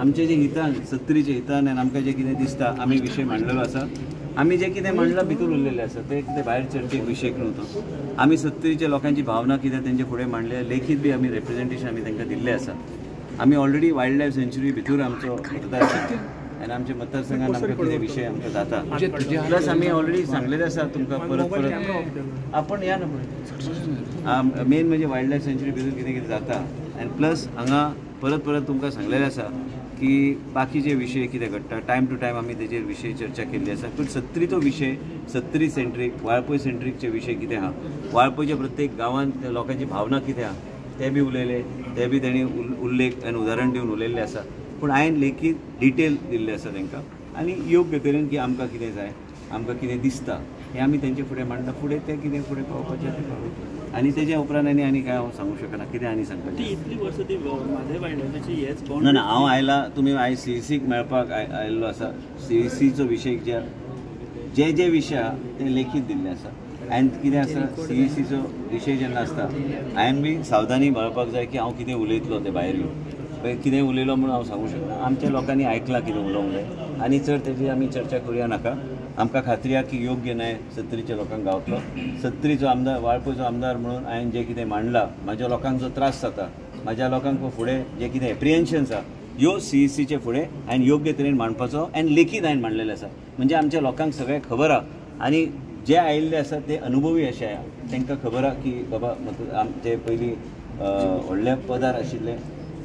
आमचे जे हितान सत्तरीचे हितान आनी आमकां जे कितें दिसता आमी विशय मांडलेलो आसा आमी जे कितें मांडलां भितर उरलेले आसा ते कितें भायर चर्चेक विशय न्हू आमी सत्तरीच्या लोकांची भावना कितें तेंचे फुडें मांडले लेखीत बी आमी रिप्रेजेंटेशन आमी तांकां दिल्लें आसा आमी ऑलरेडी वायल्ड लायफ सेंच्युरी भितर आमचो मतदारसंघ आनी आमच्या मतदारसंघात आमकां कितें विशय आमकां जाता प्लस आमी ऑलरेडी सांगलेलें आसा तुमकां परत परत आपण या ना मेन म्हणजे वायल्ड लायफ सेंच्युरी भितर कितें कितें जाता आनी प्लस हांगा परत परत तुमकां सांगलेलें आसा की बाकीचे विशय कितें घडटा टायम टू टायम आमी तेजेर विशय चर्चा केल्ली आसा पूण सत्तरीचो विशय सत्तरी सेंट्रीक वाळपय सेंट्रीकचे विशय कितें आहा वाळपयच्या प्रत्येक गांवांत लोकांची भावना कितें आहा ते बी उलयले ते बी तेणी उल्लेख आनी उदाहरण दिवन उलयल्लें आसा पूण हांवें लेखीत डिटेल दिल्लें आसा तांकां आनी योग्य तरेन की आमकां कितें जाय आमकां कितें दिसता हें आमी तेंचे फुडें मांडटा फुडें तें कितें फुडें पावपाचें तें पावयतले आनी तेज्या उपरांत आनी काय हांव सांगूं शकना कितें आनी सांगपाचें ना ना हांव आयला तुमी आयज CECक मेळपाक आयिल्लो आसा CECचो विशय जे जे विशय आहा ते लेखीत दिल्ले आसा हांवें कितें आसा CECचो विशय जेन्ना आसता हांवें बी सावधानी बाळगपाक जाय की हांव कितें उलयतलो ते भायर येवन कितें उलयलो म्हणून हांव सांगूं शकना आमच्या लोकांनी आयकलां कितें उलोवंक जाय आनी चड तेजी आमी चर्चा करुया नाका आमकां खात्री आहा की योग्य न्याय सत्तरीच्या लोकांक गावतलो सत्तरीचो आमदार वाळपयचो आमदार म्हणून हांवें जे कितें मांडलां म्हाज्या लोकांक जो त्रास जाता म्हाज्या लोकांक फुडें जे कितें एप्रिहेन्शन्स आहा ह्यो CECचे फुडें हांवें योग्य तरेन मांडपाचो आनी लेखीत हांवें मांडलेले आसा म्हणजे आमच्या लोकांक सगळ्यांक खबर आहा आनी जे आयिल्ले आसा ते अनुभवी अशे आहा तांकां खबर आहा की बाबा आमचे पयलीं व्हडले पदार आशिल्ले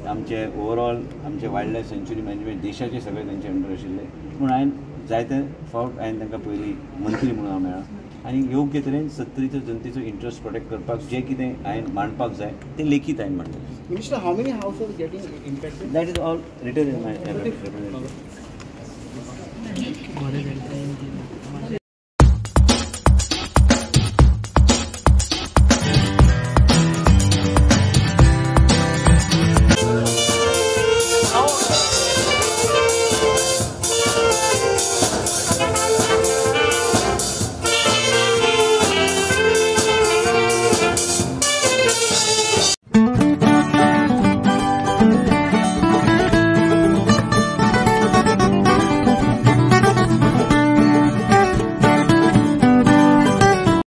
आमचे ओवरऑल आमचे वायल्ड लायफ सेंच्युरी मॅनेजमेंट देशाचे सगळे तेंचे अंडर आशिल्ले पूण हांवें जायते फावट हांवें तांकां पयलीं मंत्री म्हणून हांव मेळ्ळा आनी योग्य तरेन सत्तरीचो जनतेचो इंट्रस्ट प्रोटेक्ट करपाक जे कितें हांवें मांडपाक जाय ते लेखीत हांवें मांडलें Minister, how many households getting impacted? That is all written in my